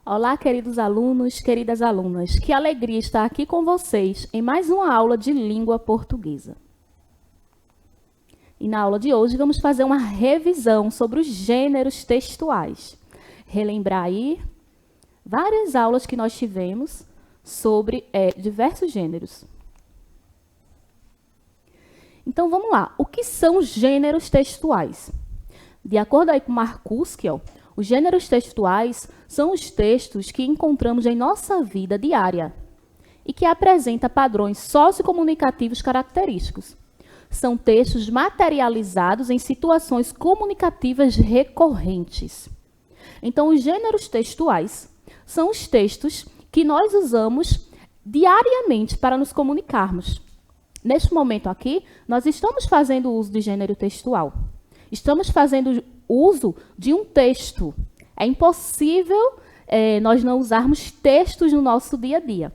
Olá, queridos alunos, queridas alunas. Que alegria estar aqui com vocês em mais uma aula de língua portuguesa. E na aula de hoje vamos fazer uma revisão sobre os gêneros textuais. Relembrar aí várias aulas que nós tivemos sobre diversos gêneros. Então vamos lá. O que são os gêneros textuais? De acordo aí com Marcuski, os gêneros textuais são os textos que encontramos em nossa vida diária e que apresentam padrões sociocomunicativos característicos. São textos materializados em situações comunicativas recorrentes. Então, os gêneros textuais são os textos que nós usamos diariamente para nos comunicarmos. Neste momento aqui, nós estamos fazendo uso de gênero textual. Estamos fazendo uso de um texto. É impossível nós não usarmos textos no nosso dia a dia,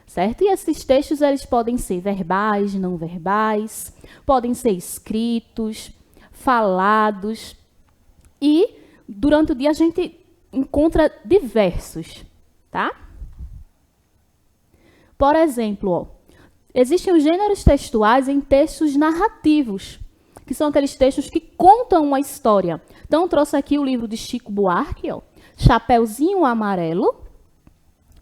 certo? E esses textos eles podem ser verbais, não verbais, podem ser escritos, falados. E durante o dia a gente encontra diversos, tá? Por exemplo, existem os gêneros textuais em textos narrativos, que são aqueles textos que contam uma história. Então, eu trouxe aqui o livro de Chico Buarque, Chapeuzinho Amarelo,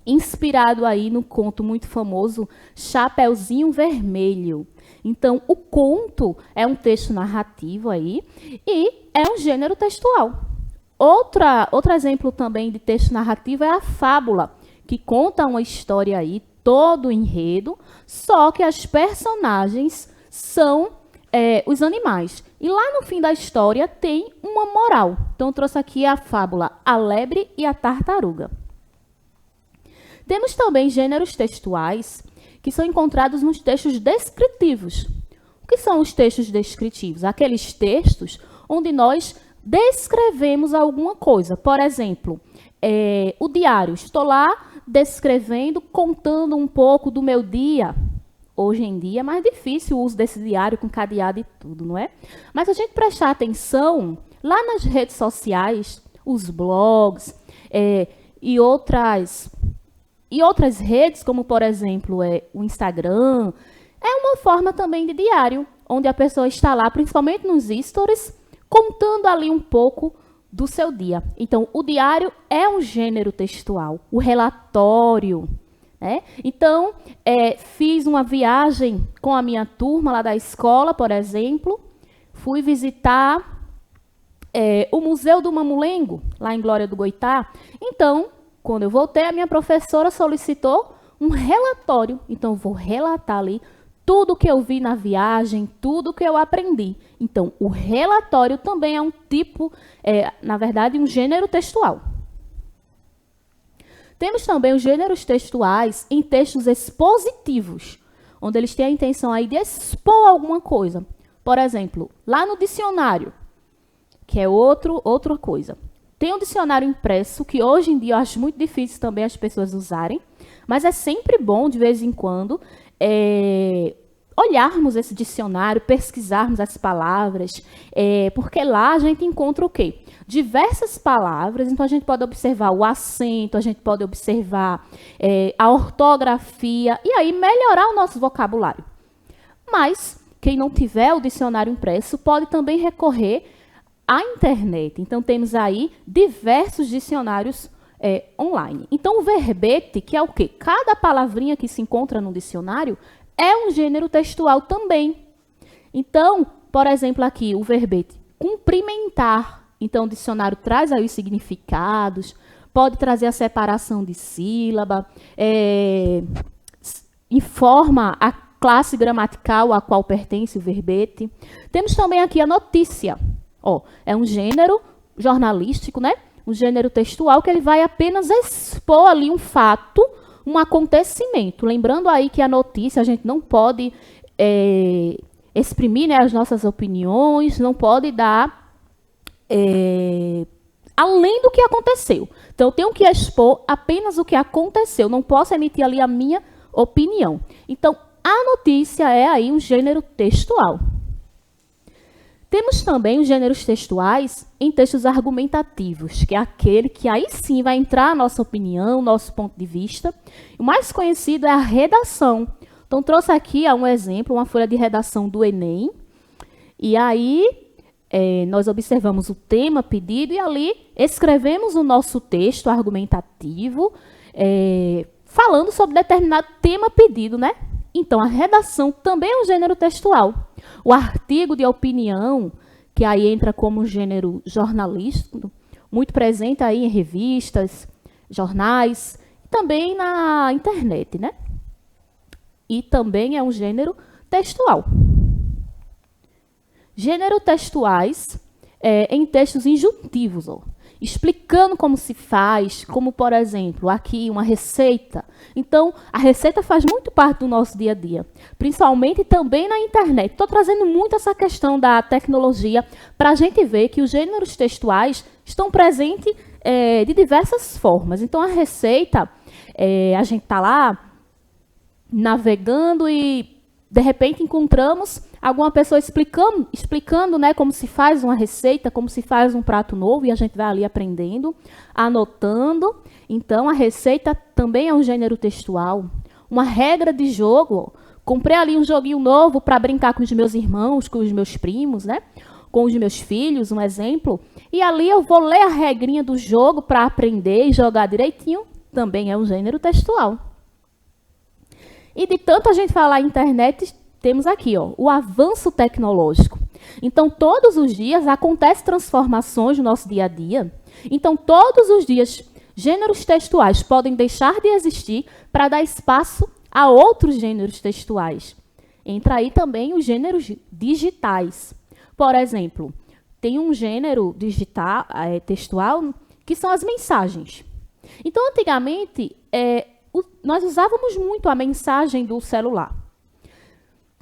inspirado aí no conto muito famoso Chapeuzinho Vermelho. Então, o conto é um texto narrativo aí e é um gênero textual. Outro exemplo também de texto narrativo é a fábula, que conta uma história aí, todo o enredo, só que as personagens são os animais. E lá no fim da história tem uma moral. Então, eu trouxe aqui a fábula A Lebre e a Tartaruga. Temos também gêneros textuais que são encontrados nos textos descritivos. O que são os textos descritivos? Aqueles textos onde nós descrevemos alguma coisa. Por exemplo, o diário. Estou lá descrevendo, contando um pouco do meu dia. Hoje em dia é mais difícil o uso desse diário com cadeado e tudo, não é? Mas se a gente prestar atenção, lá nas redes sociais, os blogs e outras redes, como por exemplo o Instagram, é uma forma também de diário, onde a pessoa está lá, principalmente nos stories, contando ali um pouco do seu dia. Então, o diário é um gênero textual, o relatório. Então, fiz uma viagem com a minha turma lá da escola, por exemplo. Fui visitar o Museu do Mamulengo, lá em Glória do Goitá. Então, quando eu voltei, a minha professora solicitou um relatório. Então, eu vou relatar ali tudo que eu vi na viagem, tudo que eu aprendi. Então, o relatório também é um tipo, na verdade, um gênero textual. Temos também os gêneros textuais em textos expositivos, onde eles têm a intenção aí de expor alguma coisa. Por exemplo, lá no dicionário, que é outra coisa. Tem um dicionário impresso, que hoje em dia eu acho muito difícil também as pessoas usarem, mas é sempre bom, de vez em quando, olharmos esse dicionário, pesquisarmos as palavras, porque lá a gente encontra o quê? Diversas palavras, então a gente pode observar o acento, a gente pode observar a ortografia, e aí melhorar o nosso vocabulário. Mas, quem não tiver o dicionário impresso, pode também recorrer à internet. Então, temos aí diversos dicionários online. Então, o verbete, que é o quê? Cada palavrinha que se encontra no dicionário é um gênero textual também. Então, por exemplo, aqui, o verbete cumprimentar. Então, o dicionário traz aí os significados, pode trazer a separação de sílaba, informa a classe gramatical a qual pertence o verbete. Temos também aqui a notícia. É um gênero jornalístico, né? Um gênero textual que ele vai apenas expor ali um fato, um acontecimento. Lembrando aí que a notícia a gente não pode exprimir, né, as nossas opiniões, não pode dar além do que aconteceu. Então, eu tenho que expor apenas o que aconteceu. Não posso emitir ali a minha opinião. Então, a notícia é aí um gênero textual. Temos também os gêneros textuais em textos argumentativos, que é aquele que aí sim vai entrar a nossa opinião, nosso ponto de vista. O mais conhecido é a redação. Então, trouxe aqui um exemplo, uma folha de redação do Enem. E aí, nós observamos o tema pedido e ali escrevemos o nosso texto argumentativo, falando sobre determinado tema pedido, né? Então, a redação também é um gênero textual. O artigo de opinião, que aí entra como gênero jornalístico, muito presente aí em revistas, jornais, também na internet, né? E também é um gênero textual. Gênero textuais em textos injuntivos, explicando como se faz, como, por exemplo, aqui uma receita. Então, a receita faz muito parte do nosso dia a dia, principalmente também na internet. Estou trazendo muito essa questão da tecnologia para a gente ver que os gêneros textuais estão presentes de diversas formas. Então, a receita, a gente está lá navegando e, de repente, encontramos alguma pessoa explicando, né, como se faz uma receita, como se faz um prato novo, e a gente vai ali aprendendo, anotando. Então, a receita também é um gênero textual. Uma regra de jogo, comprei ali um joguinho novo para brincar com os meus irmãos, com os meus primos, né, com os meus filhos, um exemplo, e ali eu vou ler a regrinha do jogo para aprender e jogar direitinho, também é um gênero textual. E de tanto a gente falar internet, temos aqui o avanço tecnológico. Então, todos os dias acontecem transformações no nosso dia a dia. Então, todos os dias, gêneros textuais podem deixar de existir para dar espaço a outros gêneros textuais. Entra aí também os gêneros digitais. Por exemplo, tem um gênero digital, textual, que são as mensagens. Então, antigamente, nós usávamos muito a mensagem do celular,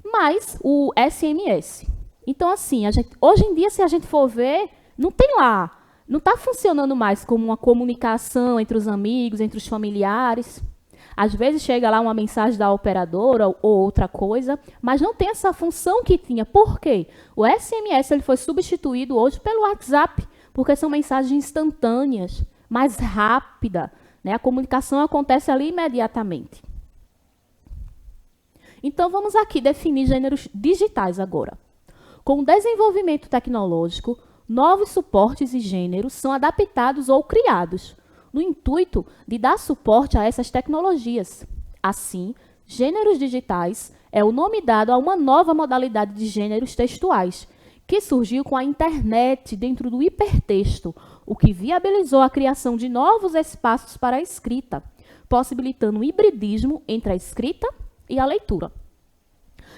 mas o SMS. Então, assim, hoje em dia, se a gente for ver, não tem lá, não está funcionando mais como uma comunicação entre os amigos, entre os familiares. Às vezes chega lá uma mensagem da operadora ou outra coisa, mas não tem essa função que tinha. Por quê? O SMS ele foi substituído hoje pelo WhatsApp, porque são mensagens instantâneas, mais rápidas. Né? A comunicação acontece ali imediatamente. Então, vamos aqui definir gêneros digitais agora. Com o desenvolvimento tecnológico, novos suportes e gêneros são adaptados ou criados, no intuito de dar suporte a essas tecnologias. Assim, gêneros digitais é o nome dado a uma nova modalidade de gêneros textuais, que surgiu com a internet dentro do hipertexto, o que viabilizou a criação de novos espaços para a escrita, possibilitando o hibridismo entre a escrita e a leitura.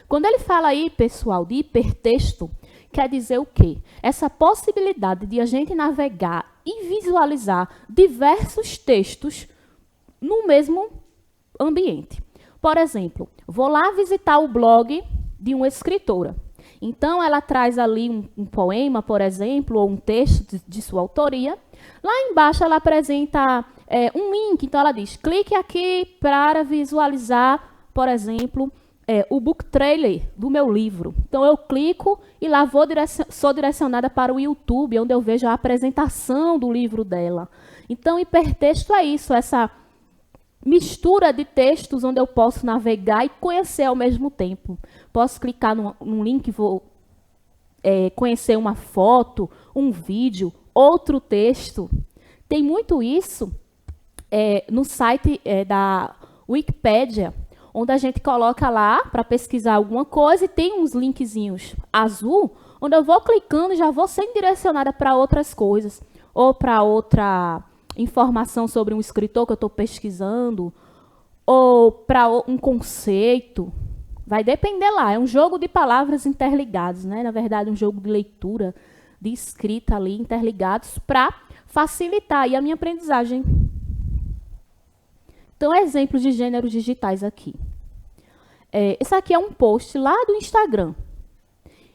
Quando ele fala aí, pessoal, de hipertexto, quer dizer o quê? Essa possibilidade de a gente navegar e visualizar diversos textos no mesmo ambiente. Por exemplo, vou lá visitar o blog de uma escritora. Então, ela traz ali um poema, por exemplo, ou um texto de sua autoria. Lá embaixo, ela apresenta um link. Então, ela diz, clique aqui para visualizar, por exemplo, o book trailer do meu livro. Então, eu clico e lá sou direcionada para o YouTube, onde eu vejo a apresentação do livro dela. Então, hipertexto é isso, essa mistura de textos onde eu posso navegar e conhecer ao mesmo tempo. Posso clicar num link e vou conhecer uma foto, um vídeo, outro texto. Tem muito isso no site da Wikipédia, onde a gente coloca lá para pesquisar alguma coisa e tem uns linkzinhos azul, onde eu vou clicando e já vou sendo direcionada para outras coisas, ou para outra informação sobre um escritor que eu estou pesquisando, ou para um conceito. Vai depender lá. É um jogo de palavras interligadas, né? Na verdade, um jogo de leitura, de escrita ali, interligados, para facilitar aí a minha aprendizagem. Então, exemplos de gêneros digitais aqui. Esse aqui é um post lá do Instagram.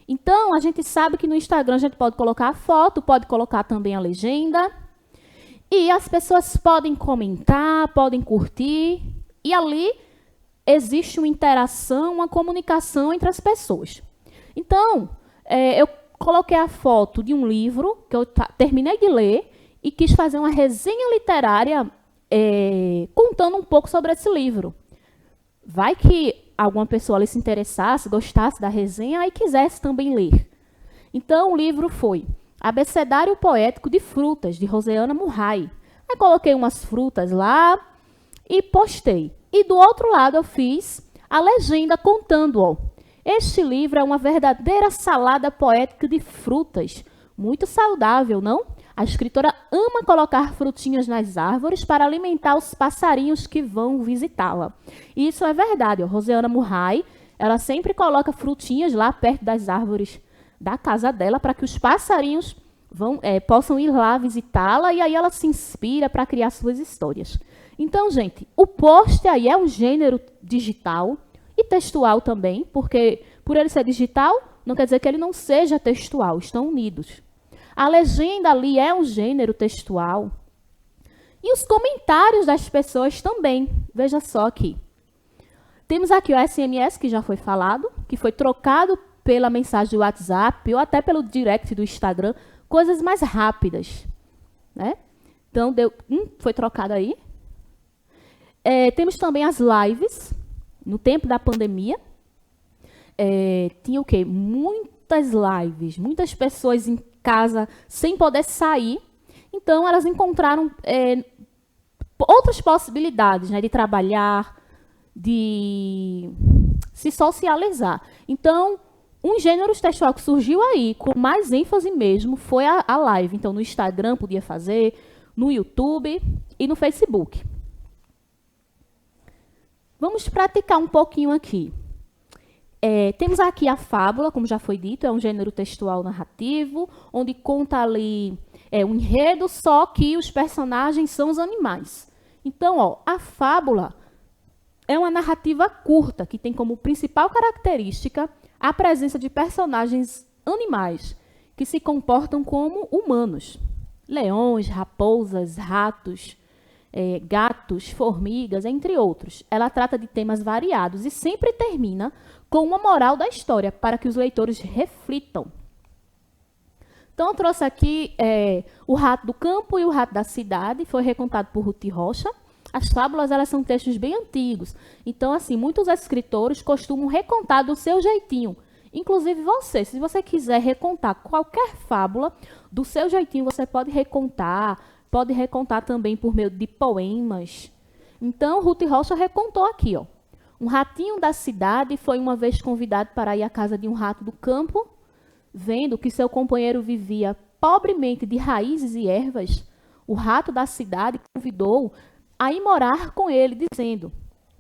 Então, a gente sabe que no Instagram a gente pode colocar a foto, pode colocar também a legenda. E as pessoas podem comentar, podem curtir. E ali existe uma interação, uma comunicação entre as pessoas. Então, eu coloquei a foto de um livro que eu terminei de ler e quis fazer uma resenha literária contando um pouco sobre esse livro. Vai que alguma pessoa ali se interessasse, gostasse da resenha e quisesse também ler. Então, o livro foi Abecedário Poético de Frutas, de Rosiana Murray. Aí coloquei umas frutas lá e postei. E do outro lado eu fiz a legenda contando, ó. Este livro é uma verdadeira salada poética de frutas. Muito saudável, não? A escritora ama colocar frutinhas nas árvores para alimentar os passarinhos que vão visitá-la. E isso é verdade. Ó. Rosiana Murray, ela sempre coloca frutinhas lá perto das árvores da casa dela para que os passarinhos possam ir lá visitá-la e aí ela se inspira para criar suas histórias. Então, gente, o post aí é um gênero digital e textual também, porque por ele ser digital, não quer dizer que ele não seja textual, estão unidos. A legenda ali é um gênero textual. E os comentários das pessoas também. Veja só aqui. Temos aqui o SMS, que já foi falado, que foi trocado pela mensagem do WhatsApp ou até pelo direct do Instagram, coisas mais rápidas. Né? Então, foi trocado aí. Temos também as lives, no tempo da pandemia. Tinha o quê? Muitas lives, muitas pessoas em casa sem poder sair. Então, elas encontraram outras possibilidades, né, de trabalhar, de se socializar. Então, um gênero textual que surgiu aí, com mais ênfase mesmo, foi a live. Então, no Instagram podia fazer, no YouTube e no Facebook. Vamos praticar um pouquinho aqui. Temos aqui a fábula, como já foi dito, é um gênero textual narrativo, onde conta ali um enredo, só que os personagens são os animais. Então, ó, a fábula é uma narrativa curta, que tem como principal característica a presença de personagens animais, que se comportam como humanos. Leões, raposas, ratos, gatos, formigas, entre outros. Ela trata de temas variados e sempre termina com uma moral da história, para que os leitores reflitam. Então, eu trouxe aqui o Rato do Campo e o Rato da Cidade, foi recontado por Ruth Rocha. As fábulas, elas são textos bem antigos. Então, assim, muitos escritores costumam recontar do seu jeitinho. Inclusive você, se você quiser recontar qualquer fábula, do seu jeitinho você pode recontar também por meio de poemas. Então, Ruth Rocha recontou aqui, ó. Um ratinho da cidade foi uma vez convidado para ir à casa de um rato do campo. Vendo que seu companheiro vivia pobremente de raízes e ervas, o rato da cidade convidou-o a ir morar com ele, dizendo: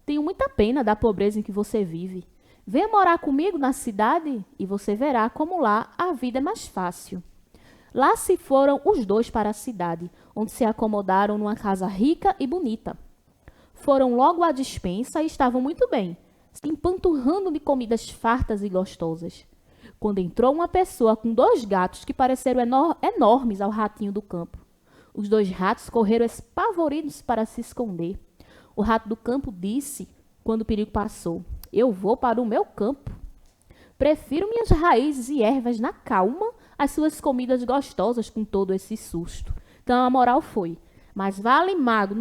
tenho muita pena da pobreza em que você vive. Venha morar comigo na cidade e você verá como lá a vida é mais fácil. Lá se foram os dois para a cidade, onde se acomodaram numa casa rica e bonita. Foram logo à despensa e estavam muito bem, se empanturrando de comidas fartas e gostosas. Quando entrou uma pessoa com 2 gatos que pareceram enormes ao ratinho do campo. Os 2 ratos correram espavoridos para se esconder. O rato do campo disse, quando o perigo passou: eu vou para o meu campo. Prefiro minhas raízes e ervas na calma às suas comidas gostosas com todo esse susto. Então a moral foi: mas vale magro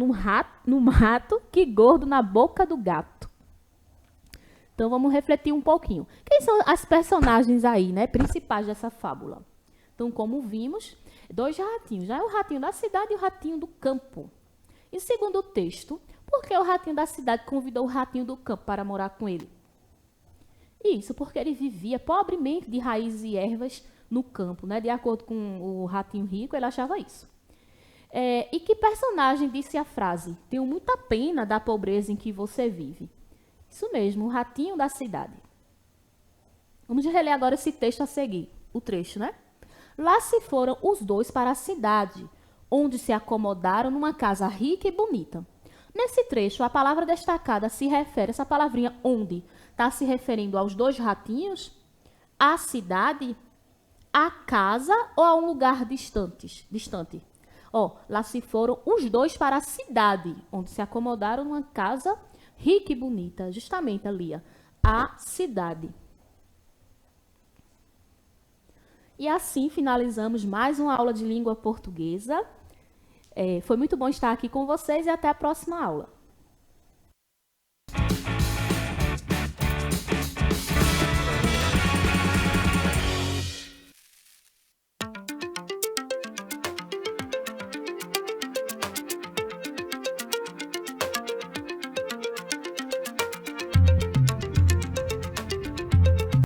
no mato que gordo na boca do gato. Então, vamos refletir um pouquinho. Quem são as personagens aí, né, principais dessa fábula? Então, como vimos, 2 ratinhos. Já é o ratinho da cidade e o ratinho do campo. E segundo o texto, por que o ratinho da cidade convidou o ratinho do campo para morar com ele? Isso, porque ele vivia pobremente de raízes e ervas no campo, né? De acordo com o ratinho rico, ele achava isso. E que personagem disse a frase: tenho muita pena da pobreza em que você vive? Isso mesmo, o ratinho da cidade. Vamos reler agora esse texto a seguir, o trecho, né? Lá se foram os dois para a cidade, onde se acomodaram numa casa rica e bonita. Nesse trecho, a palavra destacada se refere, essa palavrinha onde, está se referindo aos 2 ratinhos, à cidade, à casa ou a um lugar distante? Lá se foram os 2 para a cidade, onde se acomodaram numa casa rica e bonita, justamente ali, a cidade. E assim finalizamos mais uma aula de língua portuguesa. Foi muito bom estar aqui com vocês e até a próxima aula.